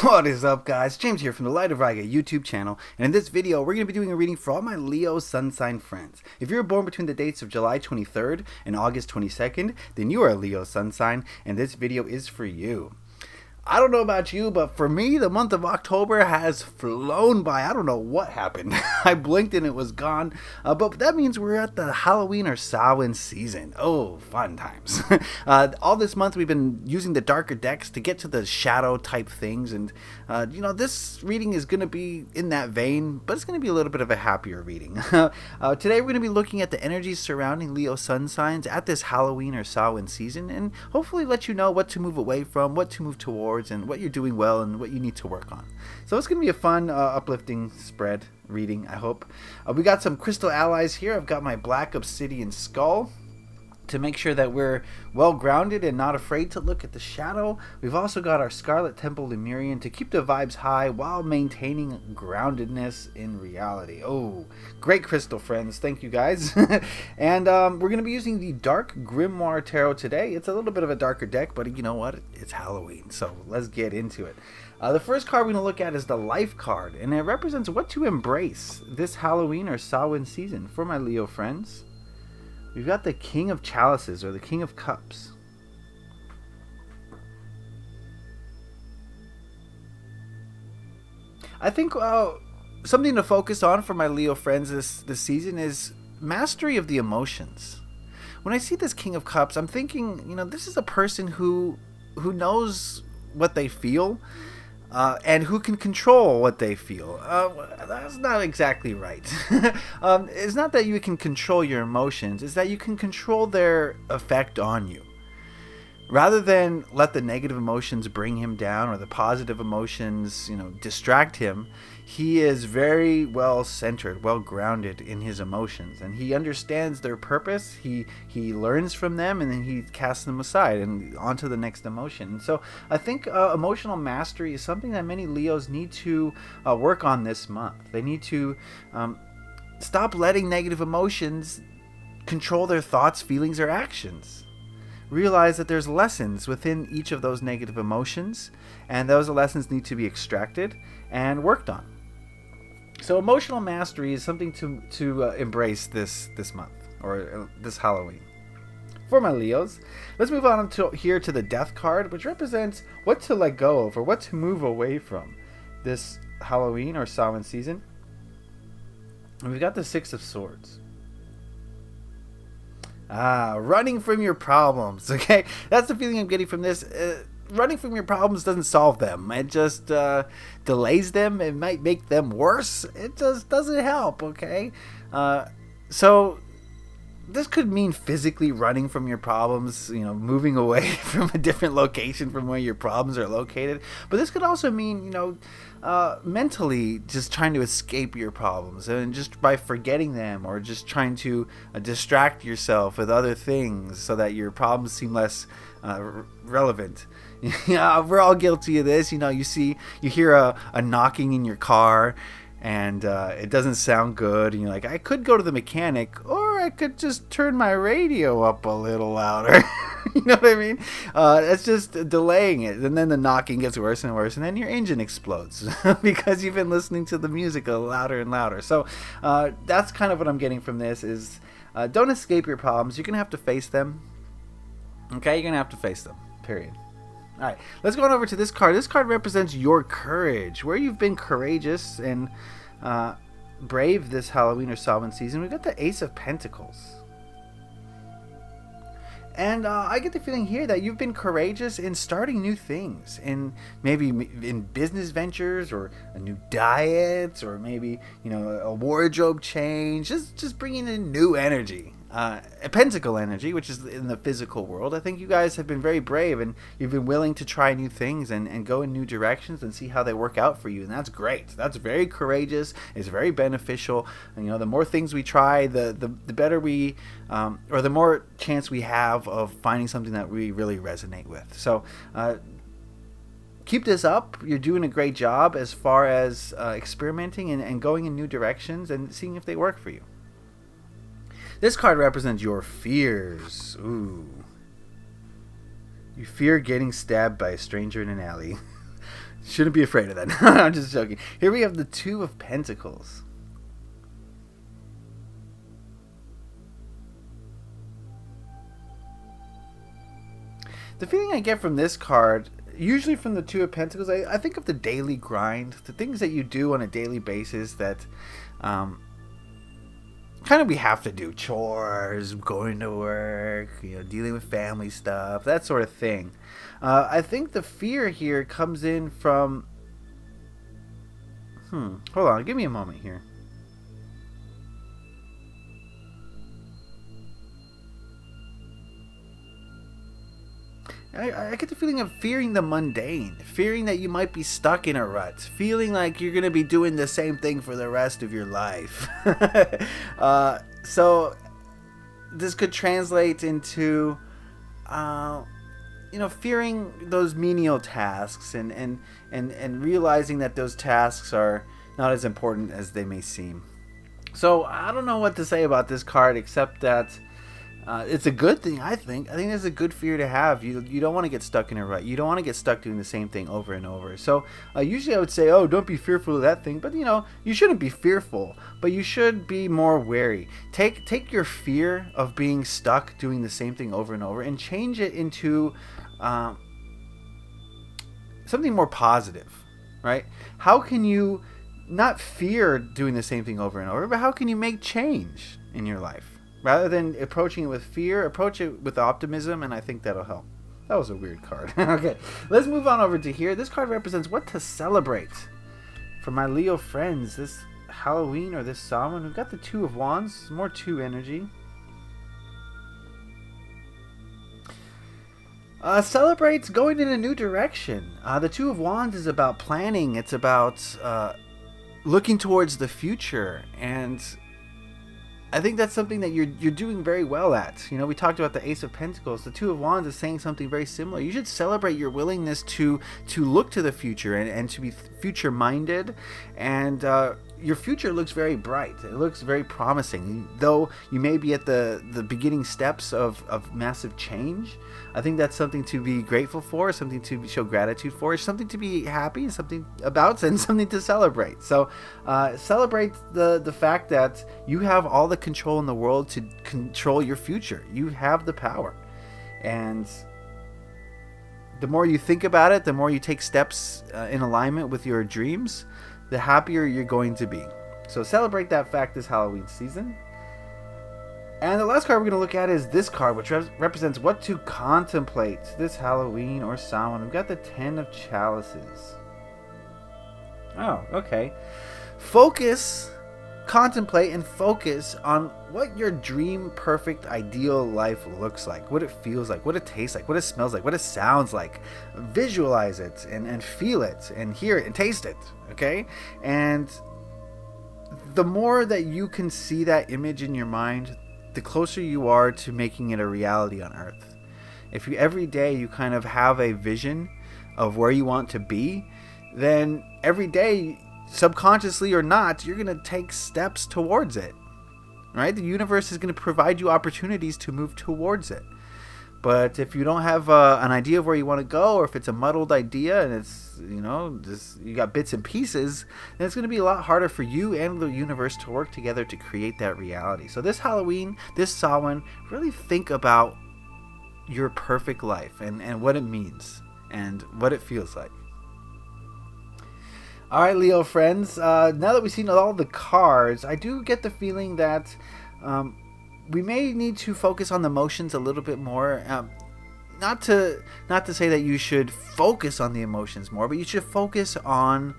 What is up, guys? James here from the Light of Riga YouTube channel, and in this video we're going to be doing a reading for all my Leo sun sign friends. If you were born between the dates of July 23rd and August 22nd, then you are a Leo sun sign, and this video is for you. I don't know about you, but for me, the month of October has flown by. I don't know what happened. I blinked and it was gone. But that means we're at the Halloween or Samhain season. Oh, fun times. All this month we've been using the darker decks to get to the shadow type things. And, this reading is going to be in that vein, but it's going to be a little bit of a happier reading. Today we're going to be looking at the energies surrounding Leo sun signs at this Halloween or Samhain season, and hopefully let you know what to move away from, what to move towards, and what you're doing well and what you need to work on. So it's going to be a fun, uplifting spread reading, I hope. We got some crystal allies here. I've got my black obsidian skull to make sure that we're well grounded and not afraid to look at the shadow. We've also got our Scarlet Temple Lemurian to keep the vibes high while maintaining groundedness in reality. Oh, great crystal, friends. Thank you, guys. And we're going to be using the Dark Grimoire Tarot today. It's a little bit of a darker deck, but you know what? It's Halloween, so let's get into it. The first card we're going to look at is the Life card, and it represents what to embrace this Halloween or Samhain season for my Leo friends. We've got the King of Chalices, or the King of Cups. I think something to focus on for my Leo friends this season is mastery of the emotions. When I see this King of Cups, I'm thinking, this is a person who knows what they feel, and who can control what they feel. That's not exactly right. It's not that you can control your emotions, it's that you can control their effect on you. Rather than let the negative emotions bring him down or the positive emotions, distract him, he is very well centered, well grounded in his emotions, and he understands their purpose. He learns from them, and then he casts them aside and onto the next emotion. And so I think emotional mastery is something that many Leos need to work on this month. They need to stop letting negative emotions control their thoughts, feelings, or actions. Realize that there's lessons within each of those negative emotions, and those lessons need to be extracted and worked on. So emotional mastery is something to embrace this month, or this Halloween. For my Leos, let's move on to the Death card, which represents what to let go of or what to move away from this Halloween or Samhain season. And we've got the Six of Swords. Running from your problems. Okay, that's the feeling I'm getting from this. Running from your problems doesn't solve them. It just delays them. It might make them worse. It just doesn't help. Okay, so this could mean physically running from your problems, moving away from a different location from where your problems are located. But this could also mean, mentally just trying to escape your problems, and just by forgetting them, or just trying to distract yourself with other things so that your problems seem less relevant. We're all guilty of this. You hear a knocking in your car, and it doesn't sound good, and you're like, I could go to the mechanic, or I could just turn my radio up a little louder. You know what I mean? It's just delaying it, and then the knocking gets worse and worse, and then your engine explodes because you've been listening to the music louder and louder. So that's kind of what I'm getting from this is don't escape your problems. You're going to have to face them. Okay? You're going to have to face them. Period. All right, let's go on over to this card. This card represents your courage, where you've been courageous and brave this Halloween or Samhain season. We've got the Ace of Pentacles. And I get the feeling here that you've been courageous in starting new things, and maybe in business ventures, or a new diet, or maybe a wardrobe change. Just bringing in new energy, a pentacle energy, which is in the physical world. I think you guys have been very brave, and you've been willing to try new things and go in new directions and see how they work out for you, and that's great. That's very courageous. It's very beneficial. And, the more things we try, the better we, or the more chance we have of finding something that we really resonate with. So keep this up. You're doing a great job as far as experimenting and going in new directions and seeing if they work for you. This card represents your fears. Ooh. You fear getting stabbed by a stranger in an alley. Shouldn't be afraid of that. I'm just joking. Here we have the Two of Pentacles. The feeling I get from this card, usually from the Two of Pentacles, I think of the daily grind, the things that you do on a daily basis that kind of we have to do. Chores, going to work, dealing with family stuff, that sort of thing. I think the fear here comes in from... Hold on, give me a moment here. I get the feeling of fearing the mundane, fearing that you might be stuck in a rut, feeling like you're going to be doing the same thing for the rest of your life. So this could translate into, fearing those menial tasks and realizing that those tasks are not as important as they may seem. So I don't know what to say about this card except that it's a good thing, I think. I think it's a good fear to have. You don't want to get stuck in a rut. You don't want to get stuck doing the same thing over and over. So usually I would say, oh, don't be fearful of that thing. But, you shouldn't be fearful. But you should be more wary. Take your fear of being stuck doing the same thing over and over and change it into something more positive, right? How can you not fear doing the same thing over and over, but how can you make change in your life? Rather than approaching it with fear, approach it with optimism, and I think that'll help. That was a weird card. Okay, let's move on over to here. This card represents what to celebrate for my Leo friends this Halloween or this Samhain. We've got the Two of Wands, more 2 energy. Celebrates going in a new direction. The Two of Wands is about planning. It's about looking towards the future, and I think that's something that you're doing very well at. We talked about the Ace of Pentacles. The Two of Wands is saying something very similar. You should celebrate your willingness to look to the future and to be future-minded. And your future looks very bright. It looks very promising. Though you may be at the beginning steps of massive change, I think that's something to be grateful for, something to show gratitude for, something to be happy, something about, and something to celebrate. So celebrate the fact that you have all the control in the world to control your future. You have the power. And the more you think about it, the more you take steps in alignment with your dreams, the happier you're going to be. So celebrate that fact this Halloween season. And the last card we're going to look at is this card, which represents what to contemplate this Halloween or Samhain. We've got the 10 of Chalices. Oh, okay. Contemplate and focus on what your dream perfect ideal life looks like, what it feels like, what it tastes like, what it smells like, what it sounds like. Visualize it and feel it and hear it and taste it, okay? And the more that you can see that image in your mind, the closer you are to making it a reality on Earth. If every day you kind of have a vision of where you want to be, then every day, subconsciously or not, you're going to take steps towards it, right? The universe is going to provide you opportunities to move towards it. But if you don't have an idea of where you want to go, or if it's a muddled idea and it's, just you got bits and pieces, then it's going to be a lot harder for you and the universe to work together to create that reality. So this Halloween, this Samhain, really think about your perfect life and what it means and what it feels like. All right, Leo friends, now that we've seen all the cards, I do get the feeling that we may need to focus on the emotions a little bit more. Not to say that you should focus on the emotions more, but you should focus on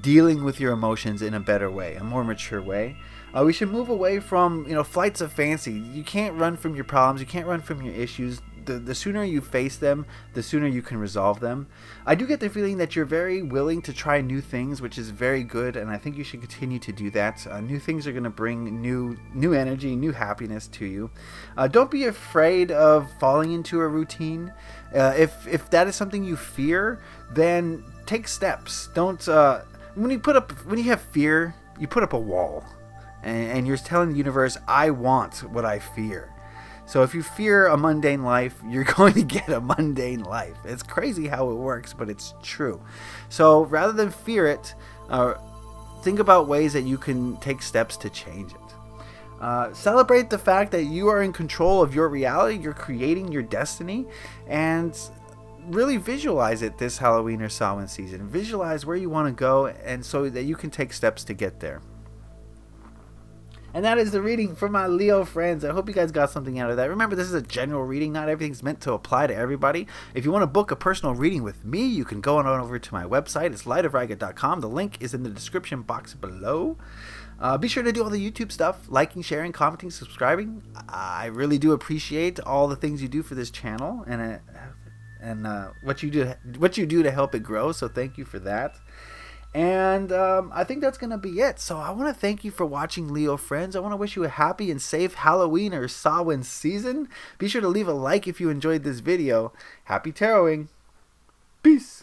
dealing with your emotions in a better way, a more mature way. We should move away from flights of fancy. You can't run from your problems. You can't run from your issues. The sooner you face them, the sooner you can resolve them. I do get the feeling that you're very willing to try new things, which is very good, and I think you should continue to do that. New things are going to bring new energy, new happiness to you. Don't be afraid of falling into a routine. If that is something you fear, then take steps. Don't when you have fear, you put up a wall, and you're telling the universe, I want what I fear. So if you fear a mundane life, you're going to get a mundane life. It's crazy how it works, but it's true. So rather than fear it, think about ways that you can take steps to change it. Celebrate the fact that you are in control of your reality. You're creating your destiny, and really visualize it this Halloween or Samhain season. Visualize where you want to go, and so that you can take steps to get there. And that is the reading for my Leo friends. I hope you guys got something out of that. Remember, this is a general reading. Not everything's meant to apply to everybody. If you want to book a personal reading with me, you can go on over to my website. It's lightofriga.com. The link is in the description box below. Be sure to do all the YouTube stuff, liking, sharing, commenting, subscribing. I really do appreciate all the things you do for this channel, and what you do to help it grow. So thank you for that. And I think that's going to be it. So I want to thank you for watching, Leo friends. I want to wish you a happy and safe Halloween or Samhain season. Be sure to leave a like if you enjoyed this video. Happy taroting. Peace.